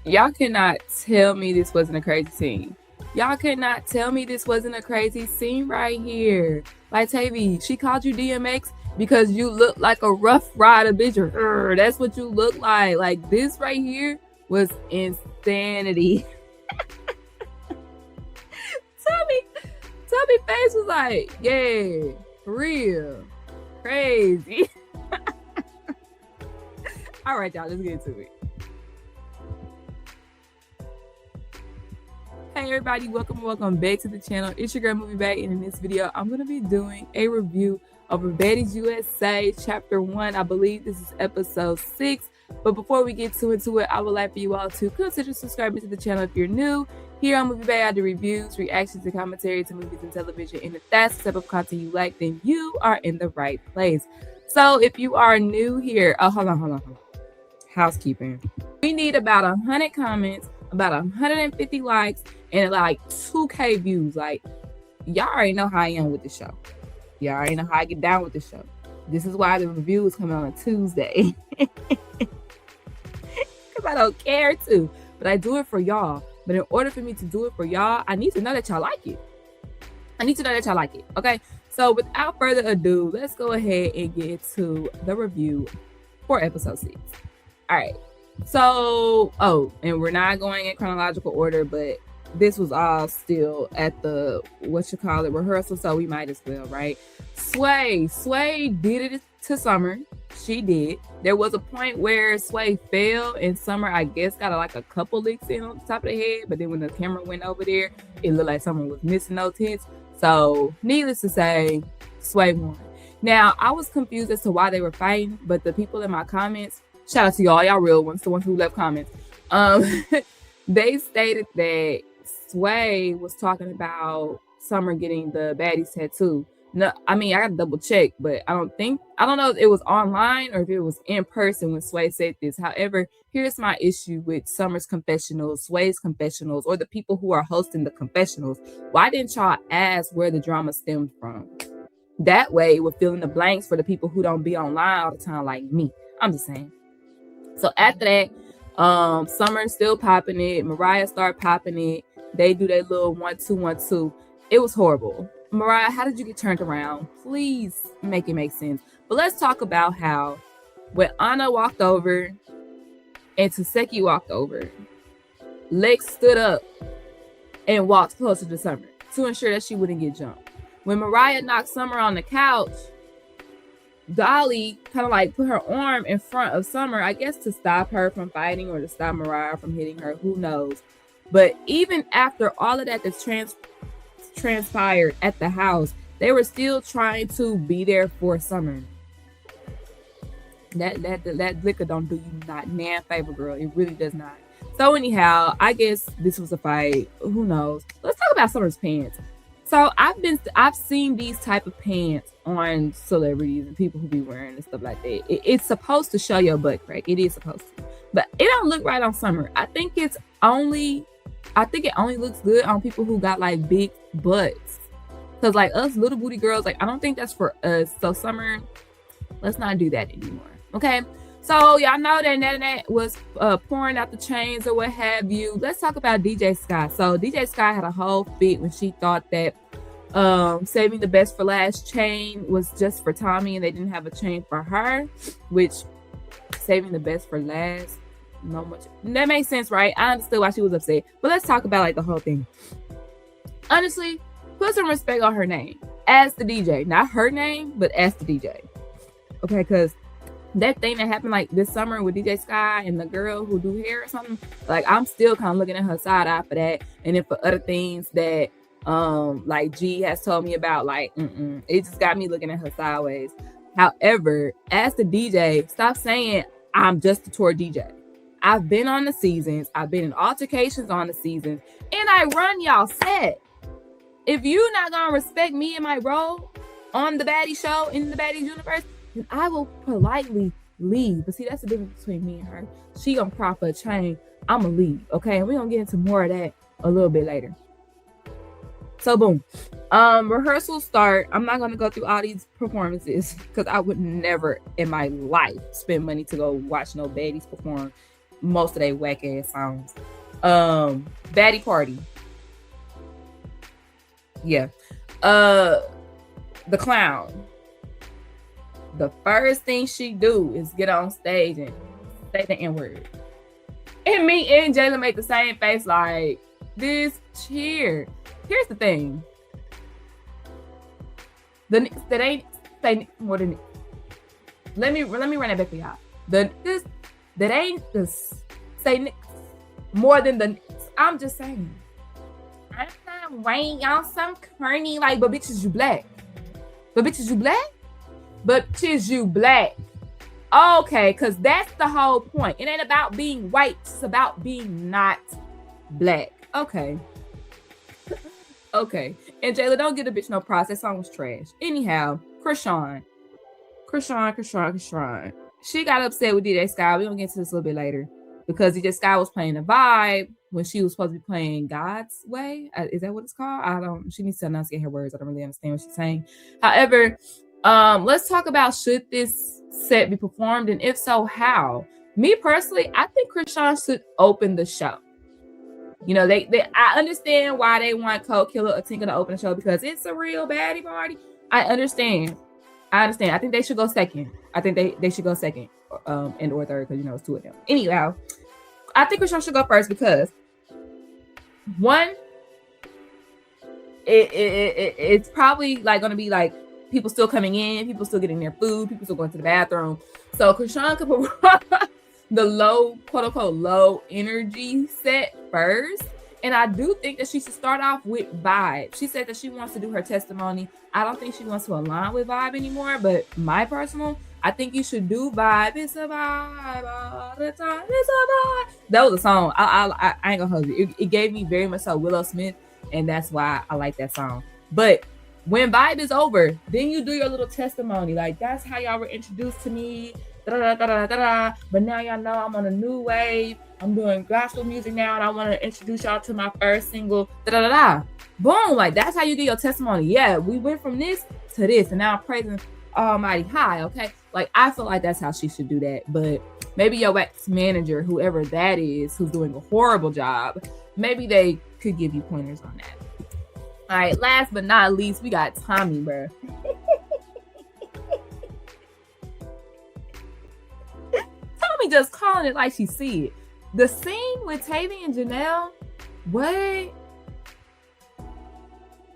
Y'all cannot tell me this wasn't a crazy scene. Y'all cannot tell me this wasn't a crazy scene right here. Like, Tavy, she called you DMX because you look like a Rough Rider bitch. That's what you look like. Like, this right here was insanity. Tubby face was like, yeah, for real. Crazy. All right, y'all, let's get into it. Hey everybody, welcome back to the channel. It's your girl Movie Bag, and in this video I'm going to be doing a review of Baddies USA Chapter 1. I believe this is episode 6. But before we get into it, I would like for you all to consider subscribing to the channel if you're new. Here on Movie Bag, I do reviews, reactions, and commentary to movies and television. And if that's the type of content you like, then you are in the right place. So if you are new here, hold on. Housekeeping. We need about 100 comments, about 150 likes, and like 2K views. Like, y'all already know how I am with the show. Y'all already know how I get down with the show. This is why the review is coming on a Tuesday. Because I don't care to. But I do it for y'all. But in order for me to do it for y'all, I need to know that y'all like it. Okay? So without further ado, let's go ahead and get to the review for episode 6. All right. So, and we're not going in chronological order, but this was all still at the rehearsal, so we might as well, right? Sway did it to Summer. She did. There was a point where Sway fell, and Summer, I guess, got like a couple licks in on the top of the head, but then when the camera went over there, it looked like someone was missing those hits. So, needless to say, Sway won. Now, I was confused as to why they were fighting, but the people in my comments, shout out to y'all real ones, the ones who left comments. They stated that Sway was talking about Summer getting the Baddies tattoo. No, I mean, I got to double check, but I don't know if it was online or if it was in person when Sway said this. However, here's my issue with Summer's confessionals, Sway's confessionals, or the people who are hosting the confessionals. Why didn't y'all ask where the drama stemmed from? That way, we're filling the blanks for the people who don't be online all the time like me. I'm just saying. So after that, Summer's still popping it. Mariah started popping it. They do their little 1-2-1-2. It was horrible. Mariah, how did you get turned around? Please make it make sense. But let's talk about how when Anna walked over and Taseki walked over, Lex stood up and walked closer to Summer to ensure that she wouldn't get jumped. When Mariah knocked Summer on the couch, Dolly kind of like put her arm in front of Summer, I guess to stop her from fighting or to stop Mariah from hitting her, who knows. But even after all of that that's transpired at the house, they were still trying to be there for Summer. That liquor don't do you not nan favor, girl. It really does not. So anyhow, I guess this was a fight. Who knows? Let's talk about Summer's pants. So I've seen these type of pants on celebrities and people who be wearing and stuff like that. It's supposed to show your butt crack. It is supposed to, but it don't look right on Summer. I think it only looks good on people who got like big butts. Cause like us little booty girls, like I don't think that's for us. So Summer, let's not do that anymore. Okay. So y'all know that Nat was pouring out the chains or what have you. Let's talk about DJ Sky. So DJ Sky had a whole fit when she thought that saving the best for last chain was just for Tommy and they didn't have a chain for her, which saving the best for last, no much. That makes sense, right? I understood why she was upset. But let's talk about like the whole thing. Honestly, put some respect on her name as the DJ. Not her name, but as the DJ. Okay, because that thing that happened like this summer with DJ Sky and the girl who do hair or something, like I'm still kind of looking at her side eye for that. And then for other things that like G has told me about, like it just got me looking at her sideways. However, as the DJ, stop saying I'm just a tour DJ. I've been on the seasons, I've been in altercations on the seasons, and I run y'all set. If you're not gonna respect me and my role on the Baddie show in the Baddies universe, then I will politely leave. But see, that's the difference between me and her. She gonna cry for a chain, I'ma leave, okay? And we're gonna get into more of that a little bit later. So boom, rehearsals start. I'm not gonna go through all these performances because I would never in my life spend money to go watch no baddies perform. most of their whack ass songs. Baddie Party. Yeah. The Clown. The first thing she do is get on stage and say the N-word. And me and Jayla make the same face like, this cheer. Here's the thing. The niggas that ain't say more than let me run that back for y'all. The niggas that ain't say niggas more than the niggas. I'm just saying. I'm not weighing y'all some corny like, but bitches you black. But bitches you black? But bitches you black. Okay, because that's the whole point. It ain't about being white. It's about being not black. Okay. Okay. And Jayla, don't get a bitch no props. That song was trash. Anyhow, Krishan. She got upset with DJ Sky. We're going to get to this a little bit later. Because DJ Sky was playing the vibe when she was supposed to be playing God's Way. Is that what it's called? She needs to enunciate her words. I don't really understand what she's saying. However, let's talk about should this set be performed, and if so, how? Me personally, I think Krishan should open the show. You know, I understand why they want Cold Killer or Tinker to open the show because it's a real baddie party. I understand. I think they should go second. I think they should go second and or third because, you know, it's two of them. Anyhow, I think Krishan should go first because one, it's probably like going to be like people still coming in, people still getting their food, people still going to the bathroom. So Krishan could put the low, quote unquote, low energy set first. And I do think that she should start off with Vibe. She said that she wants to do her testimony. I don't think she wants to align with Vibe anymore, but my personal, I think you should do Vibe. It's a vibe all the time. It's a vibe. That was a song. I ain't gonna hold you. It gave me very much so Willow Smith, and that's why I like that song. But when Vibe is over, then you do your little testimony. Like, that's how y'all were introduced to me. But now y'all know I'm on a new wave. I'm doing gospel music now, and I want to introduce y'all to my first single. Boom! Like, that's how you get your testimony. Yeah, we went from this to this, and now I'm praising Almighty High. Okay, like I feel like that's how she should do that. But maybe your ex manager, whoever that is, who's doing a horrible job, maybe they could give you pointers on that. All right, last but not least, we got Tommy, bro. Tommy just calling it like she see it. The scene with Tavy and Janelle, what?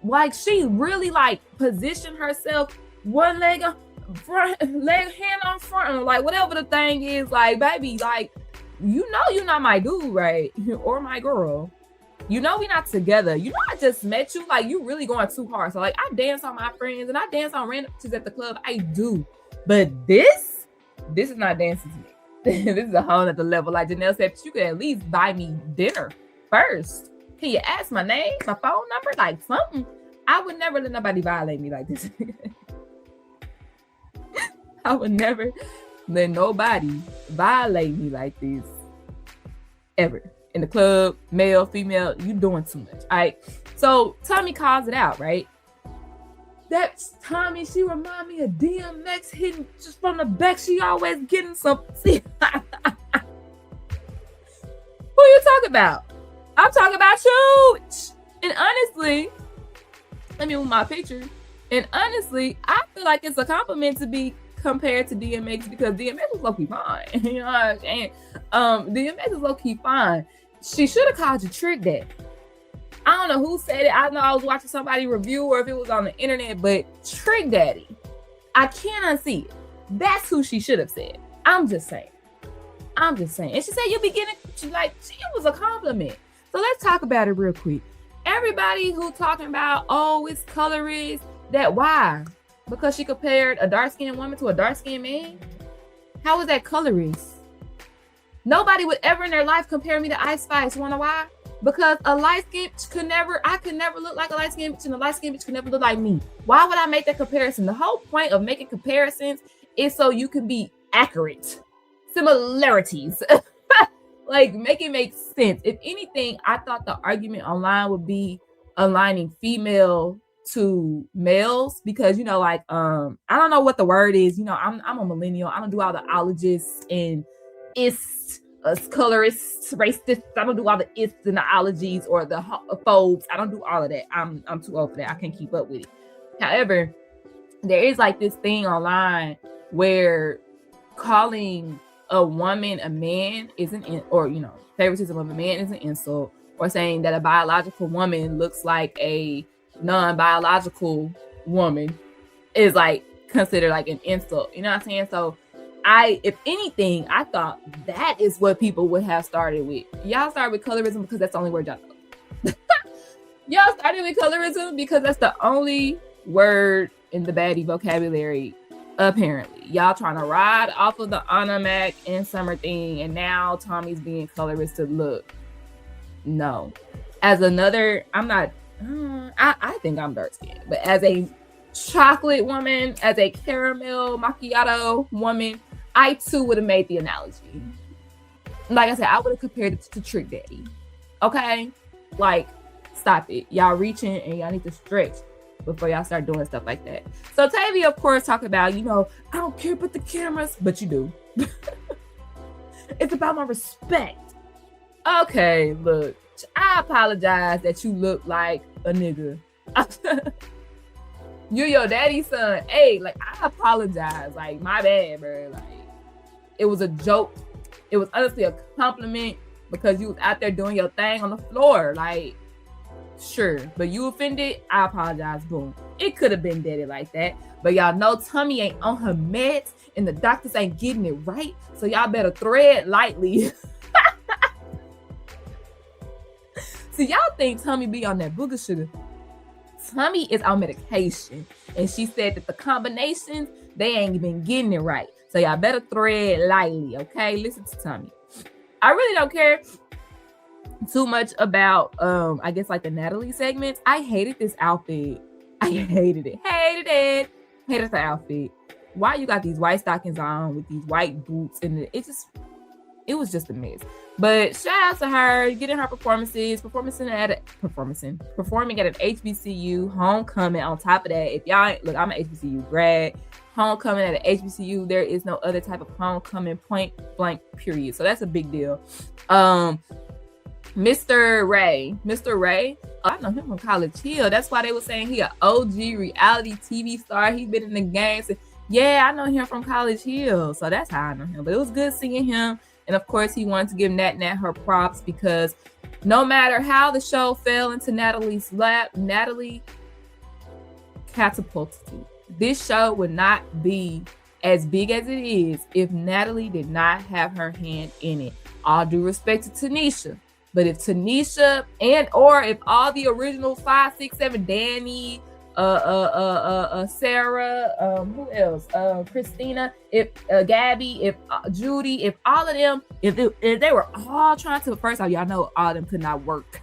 Like, she really like positioned herself, one leg on front, hand on front, like whatever the thing is, like, baby, like, you know you're not my dude, right? Or my girl. You know we not together. You know I just met you. Like, you really going too hard. So, like, I dance on my friends and I dance on random bitches at the club. I do. But this is not dancing to me. This is a whole nother level. Like Janelle said, you could at least buy me dinner first. Can you ask my name, my phone number, like something? I would never let nobody violate me like this. I would never let nobody violate me like this. Ever. In the club, male, female, you doing too much. All right. So Tommy calls it out, right? That's Tommy. She remind me of DMX hitting just from the back. She always getting something. Who you talking about? I'm talking about you. And honestly, let me move my picture. And honestly, I feel like it's a compliment to be compared to DMX because DMX is low-key fine. You know what I'm saying? DMX is low-key fine. She should have called you Trick Daddy. I don't know who said it. I know I was watching somebody review or if it was on the internet, but Trick Daddy. I can't unsee it. That's who she should have said. I'm just saying. And she said you be getting, like, it was a compliment. So let's talk about it real quick. Everybody who talking about, oh, it's colorist, that why? Because she compared a dark-skinned woman to a dark-skinned man? How is that colorist? Nobody would ever in their life compare me to Ice Spice. Wanna why? Because a light-skinned bitch I could never look like a light-skinned bitch, and a light-skinned bitch could never look like me. Why would I make that comparison? The whole point of making comparisons is so you can be accurate. Similarities. Like, make it make sense. If anything, I thought the argument online would be aligning female to males because, you know, like, I don't know what the word is. You know, I'm a millennial. I don't do all the ologists and ist colorists, racists. I don't do all the ists and the ologies or the phobes. I don't do all of that. I'm too old for that. I can't keep up with it. However, there is like this thing online where calling a woman a man isn't, or favoritism of a man is an insult, or saying that a biological woman looks like a non-biological woman is like considered like an insult. You know what I'm saying? So if anything, I thought that is what people would have started with. Y'all started with colorism because that's the only word y'all know. Y'all started with colorism because that's the only word in the baddie vocabulary, apparently. Y'all trying to ride off of the Anna Mac and Summer thing, and now Tommy's being colorist to look. No. As another, I'm not, I think I'm dark skinned, but as a chocolate woman, as a caramel macchiato woman, I too would have made the analogy. Like I said, I would have compared it to Trick Daddy. Okay? Like, stop it. Y'all reaching and y'all need to stretch before y'all start doing stuff like that. So Tavia, of course, talk about, I don't care about the cameras, but you do. It's about my respect. Okay, look, I apologize that you look like a nigga. You're your daddy's son. Hey, like, I apologize. Like, my bad, bro. Like, it was a joke. It was honestly a compliment because you was out there doing your thing on the floor. Like, sure, but you offended, I apologize. Boom. It could have been daddy like that, but y'all know Tommy ain't on her meds and the doctors ain't getting it right, so y'all better tread lightly. See, y'all think Tommy be on that booger sugar. Tommy is on medication, and she said that the combinations, they ain't been getting it right, so y'all better tread lightly. Okay, listen to Tommy. I really don't care too much about I guess like the Natalie segments. I hated this outfit. I hated it. Hated the outfit. Why you got these white stockings on with these white boots, and it was just a mess. But shout out to her getting her performances, performing at an HBCU homecoming. On top of that, if y'all ain't, look, I'm an HBCU grad. Homecoming at an HBCU, there is no other type of homecoming, point blank, period. So that's a big deal. Mr. Ray, I know him from College Hill. That's why they were saying he an OG reality TV star. He been in the game. So, yeah, I know him from College Hill. So that's how I know him. But it was good seeing him. And of course, he wanted to give Nat her props because no matter how the show fell into Natalie's lap, Natalie catapulted it. This show would not be as big as it is if Natalie did not have her hand in it. All due respect to Tanisha. But if Tanisha or if all the original 5, 6, 7, Danny, Sarah, who else? Christina, if Gabby, if Judy, if all of them, if they were all trying to, first off, y'all know all of them could not work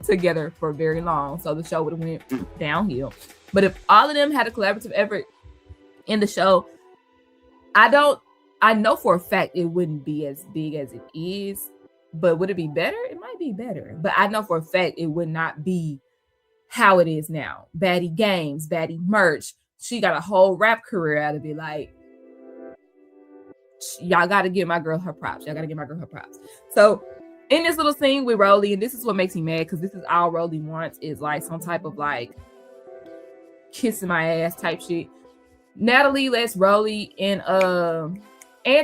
together for very long, so the show would have went downhill. But if all of them had a collaborative effort in the show, I know for a fact it wouldn't be as big as it is. But would it be better? It might be better. But I know for a fact it would not be how it is now. Baddie games, baddie merch. She got a whole rap career out of it. Like, y'all got to give my girl her props. So in this little scene with Roly, and this is what makes me mad because this is all Roly wants, is like some type of like kissing my ass type shit. Natalie lets Roly and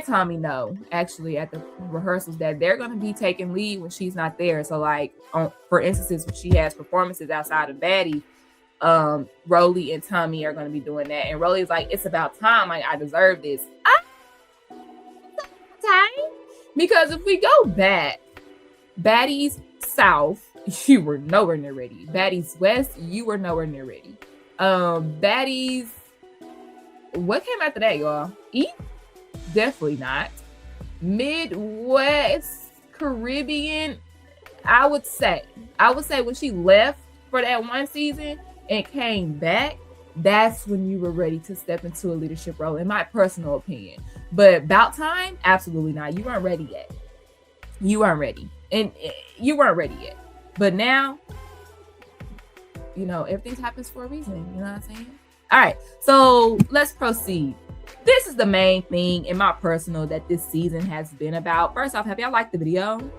Tommy know, actually, at the rehearsals that they're going to be taking lead when she's not there. So, like, for instances, when she has performances outside of Baddies, Roly and Tommy are going to be doing that. And Roly's like, it's about time. Like, I deserve this. Time? Because if we go back, Baddies South, you were nowhere near ready. Baddies West, you were nowhere near ready. Baddies, what came after that, y'all? Eat? Definitely not. Midwest Caribbean, I would say when she left for that one season and came back, that's when you were ready to step into a leadership role, in my personal opinion. But about time, absolutely not. You weren't ready yet. But now, everything happens for a reason. You know what I'm saying? All right, so let's proceed. this is the main thing in my personal that this season has been about. First off, have y'all liked the video?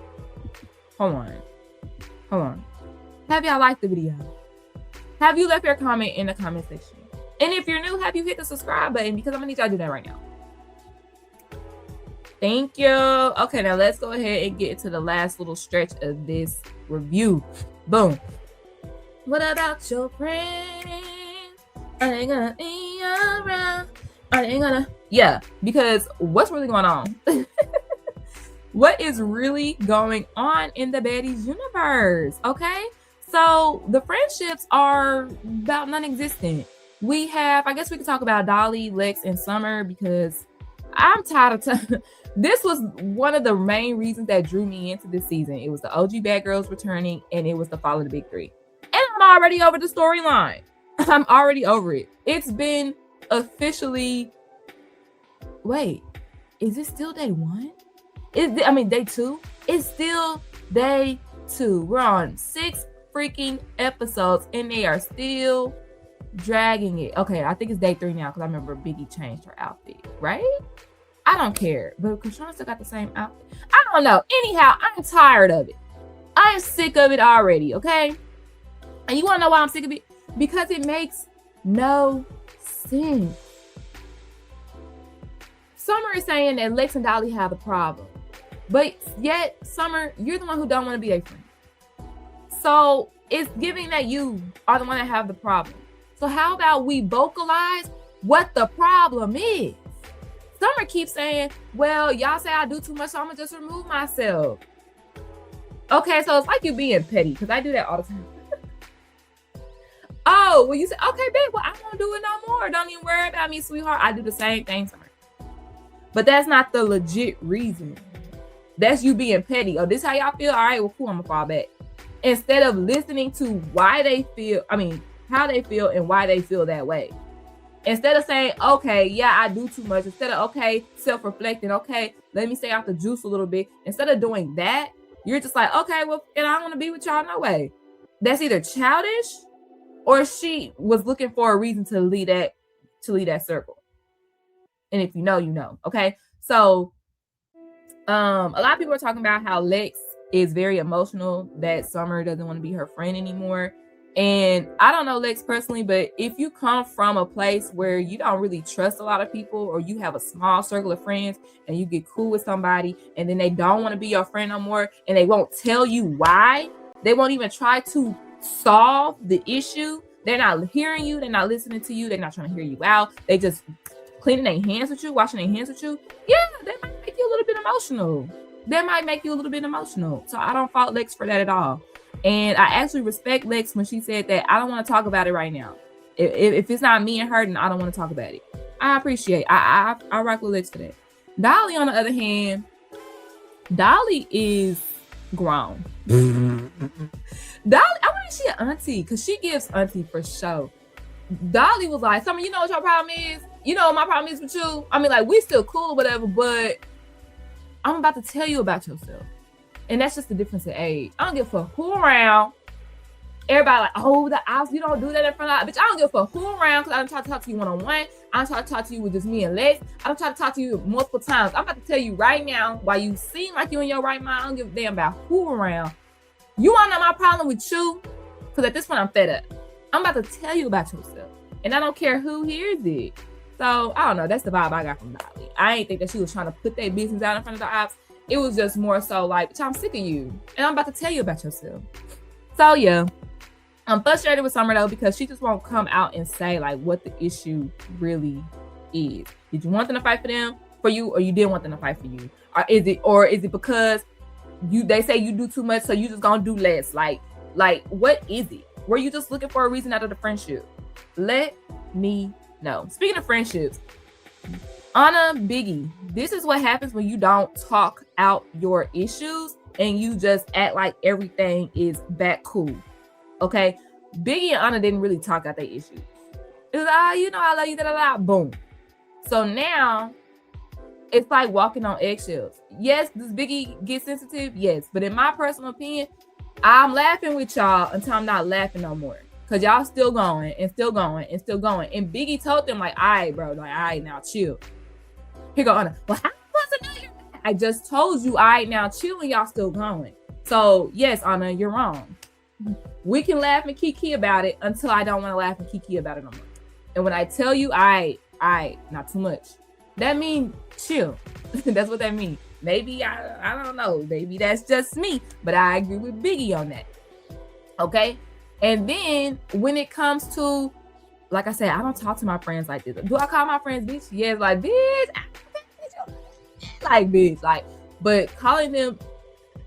Hold on. Have y'all liked the video? Have you left your comment in the comment section? And if you're new, have you hit the subscribe button? Because I'm gonna need y'all to do that right now. Thank you. Okay, now let's go ahead and get into the last little stretch of this review. Boom. What about your friends? Are they gonna be around? Are they gonna? Yeah, because what's really going on? What is really going on in the Baddies universe? Okay, so the friendships are about non-existent. We have, I guess we could talk about Dolly, Lex, and Summer because I'm tired of this was one of the main reasons that drew me into this season. It was the OG Bad Girls returning, and it was the fall of the Big Three. And I'm already over the storyline. I'm already over it. It's been officially. Wait, is it still day one? Day two? It's still day two. We're on 6 freaking episodes, and they are still dragging it. Okay, I think it's day 3 now because I remember Biggie changed her outfit, right? I don't care, but Krishan still got the same outfit. I don't know. Anyhow, I'm tired of it. I'm sick of it already, okay? And you want to know why I'm sick of it? Because it makes no sense. Summer is saying that Lex and Dolly have a problem. But yet, Summer, you're the one who don't want to be a friend. So it's giving that you are the one that have the problem. So how about we vocalize what the problem is? Summer keeps saying, well, y'all say I do too much, so I'm going to just remove myself. Okay, so it's like you being petty, because I do that all the time. Oh, well, you say, okay, babe, well, I won't do it no more. Don't even worry about me, sweetheart. I do the same thing, Summer. But that's not the legit reason. That's you being petty. Oh, this how y'all feel? All right, well, cool, I'm gonna fall back. Instead of listening to why they feel, how they feel and why they feel that way. Instead of saying, okay, yeah, I do too much. Instead of, okay, self-reflecting, okay, let me stay out the juice a little bit. Instead of doing that, you're just like, okay, well, and I don't want to be with y'all no way. That's either childish or she was looking for a reason to leave that circle. And if you know, you know. Okay. So a lot of people are talking about how Lex is very emotional, that Summer doesn't want to be her friend anymore. And I don't know Lex personally, but if you come from a place where you don't really trust a lot of people, or you have a small circle of friends and you get cool with somebody and then they don't want to be your friend no more, and they won't tell you why, they won't even try to solve the issue. They're not hearing you. They're not listening to you. They're not trying to hear you out. They just cleaning their hands with you, washing their hands with you. Yeah, that might make you a little bit emotional. So I don't fault Lex for that at all. And I actually respect Lex when she said that I don't want to talk about it right now. If it's not me and her, then I don't want to talk about it. I appreciate. I rock with Lex for that. Dolly, on the other hand, Dolly is grown. Dolly, I wonder if she an auntie, because she gives auntie for sure. Dolly was like, Summer, you know what your problem is? You know what my problem is with you? We still cool or whatever, but I'm about to tell you about yourself. And that's just the difference in age. I don't give a who around. Everybody like, oh, the house, you don't do that in front of, bitch. I don't give a who around, because I'm trying to talk to you one-on-one. I'm trying to talk to you with just me and Lex. I'm trying to talk to you multiple times. I'm about to tell you right now, while you seem like you in your right mind, I don't give a damn about who around. You want to know my problem with you? Because at this point, I'm fed up. I'm about to tell you about yourself. And I don't care who hears it. So, I don't know. That's the vibe I got from Dolly. I ain't think that she was trying to put their business out in front of the ops. It was just more so like, bitch, I'm sick of you. And I'm about to tell you about yourself. So, yeah. I'm frustrated with Summer, though, because she just won't come out and say, like, what the issue really is. Did you want them to fight for you, or you didn't want them to fight for you? Or is it because they say you do too much, so you just gonna do less? Like, what is it? Were you just looking for a reason out of the friendship? Let me know. Speaking of friendships, Anna, Biggie, this is what happens when you don't talk out your issues and you just act like everything is back cool. Okay? Biggie and Anna didn't really talk out their issues. It was, you know, I love you, da-da-da, boom. So now, it's like walking on eggshells. Yes, does Biggie get sensitive? Yes. But in my personal opinion, I'm laughing with y'all until I'm not laughing no more. because y'all still going and still going and still going. And Biggie told them, like, all right, bro, like, all right, now chill. Here go Anna. Well, how was it know you're mad? I just told you, all right, now chill, and y'all still going. So yes, Anna, you're wrong. We can laugh and kiki about it until I don't want to laugh and kiki about it no more. And when I tell you, all right, not too much, that means chill. That's what that means. Maybe I don't know. Maybe that's just me, but I agree with Biggie on that. Okay. And then when it comes to, like I said, I don't talk to my friends like this. Do I call my friends bitch? Yes, like bitch, like bitch, like. But calling them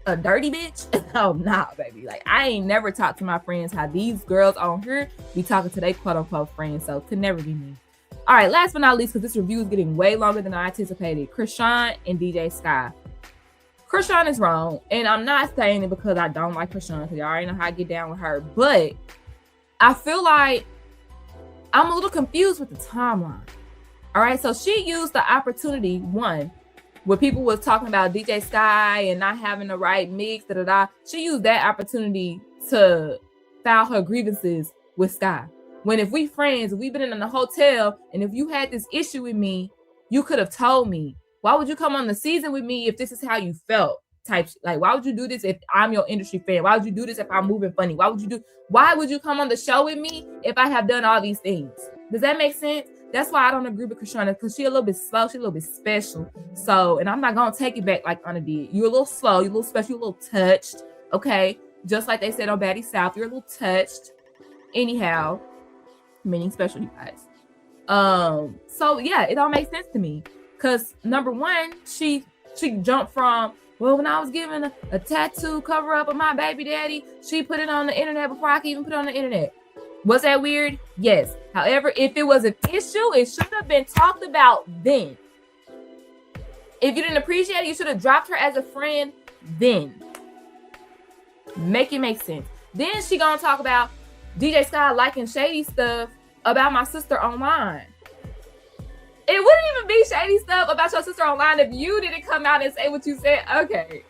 a dirty bitch? Oh nah, baby. Like I ain't never talked to my friends how these girls on here be talking to their quote unquote friends. So it could never be me. All right, last but not least, because this review is getting way longer than I anticipated. Chrisean and DJ Sky. Chrisean is wrong, and I'm not saying it because I don't like Chrisean, because y'all already know how I get down with her. But I feel like I'm a little confused with the timeline. All right, so she used the opportunity, one, where people was talking about DJ Sky and not having the right mix, she used that opportunity to file her grievances with Sky. When if we friends, we've been in the hotel, and if you had this issue with me, you could have told me. Why would you come on the season with me if this is how you felt? Like, why would you do this if I'm your industry fan? Why would you do this if I'm moving funny? Why would you come on the show with me if I have done all these things? Does that make sense? That's why I don't agree with Chrisean, because she's a little bit slow, she's a little bit special. So, and I'm not gonna take it back like Anna did. You're a little slow, you're a little special, you're a little touched, okay? Just like they said on Baddies South, you're a little touched. Anyhow, meaning special, you guys. So yeah, it all makes sense to me. Because number one, she jumped from, well, when I was given a tattoo cover up of my baby daddy, she put it on the internet before I could even put it on the internet. Was that weird? Yes. However, if it was an issue, it should have been talked about then. If you didn't appreciate it, you should have dropped her as a friend then. Make it make sense. Then she gonna talk about DJ Sky liking shady stuff about my sister online. It wouldn't even be shady stuff about your sister online if you didn't come out and say what you said. Okay.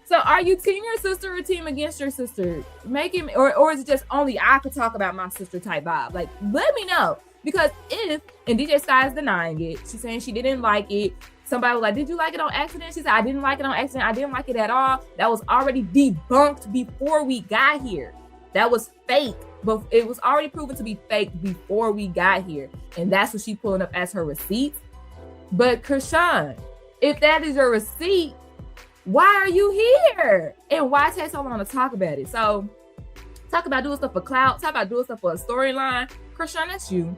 So are you team your sister or team against your sister? Make it, or is it just only I could talk about my sister type vibe? Like, let me know. Because if, and DJ Sky is denying it, she's saying she didn't like it. Somebody was like, did you like it on accident? She said, I didn't like it on accident. I didn't like it at all. That was already debunked before we got here. That was fake. But it was already proven to be fake before we got here. And that's what she's pulling up as her receipt. But Chrisean, if that is your receipt, why are you here? And why take so long to talk about it? So talk about doing stuff for clout. Talk about doing stuff for a storyline. Chrisean, that's you.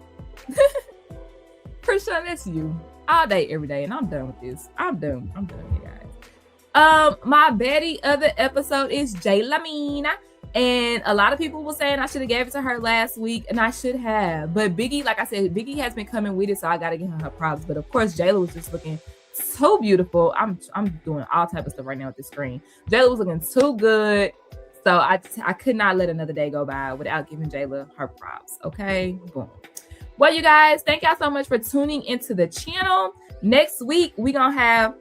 Chrisean, that's you. All day, every day. And I'm done with this. I'm done, you guys. My baddie of the episode is Jay Lamina. And a lot of people were saying I should have gave it to her last week, and I should have. But Biggie, like I said, Biggie has been coming with it, so I got to give her props. But of course, Jayla was just looking so beautiful. I'm doing all type of stuff right now with the screen. Jayla was looking too good, so I could not let another day go by without giving Jayla her props. Okay, boom. Well, you guys, thank y'all so much for tuning into the channel. Next week we gonna have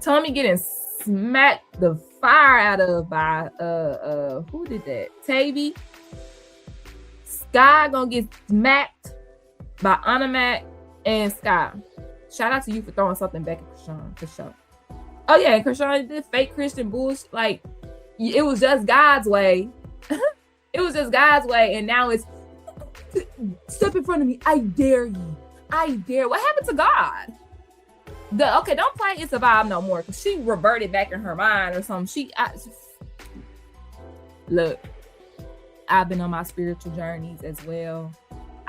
Tommy getting smacked the fire out of by who did that? Tavy. Sky gonna get smacked by Anna Mac and Sky. Shout out to you for throwing something back at Chrisean, for sure. Oh yeah, and Chrisean did fake Christian bullshit. Like, it was just God's way. It was just God's way, and now it's step in front of me. I dare you. I dare. What happened to God? Okay, don't play It's a Vibe no more, because she reverted back in her mind or something. Look, I've been on my spiritual journeys as well.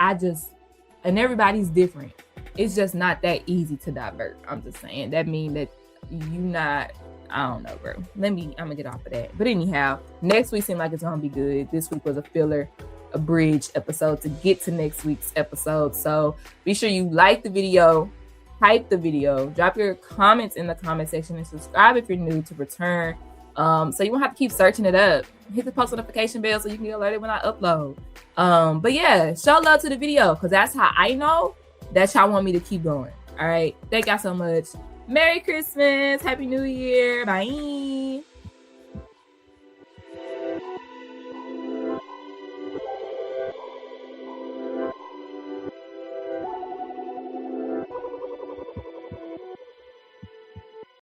And everybody's different. It's just not that easy to divert. I'm just saying. That means that I don't know, bro. I'm gonna get off of that. But anyhow, next week seemed like it's gonna be good. This week was a filler, a bridge episode to get to next week's episode. So be sure you like the video, hype the video, drop your comments in the comment section, and subscribe if you're new to return. So you won't have to keep searching it up. Hit the post notification bell so you can get alerted when I upload. But yeah, show love to the video, because that's how I know that y'all want me to keep going. All right. Thank y'all so much. Merry Christmas. Happy New Year. Bye.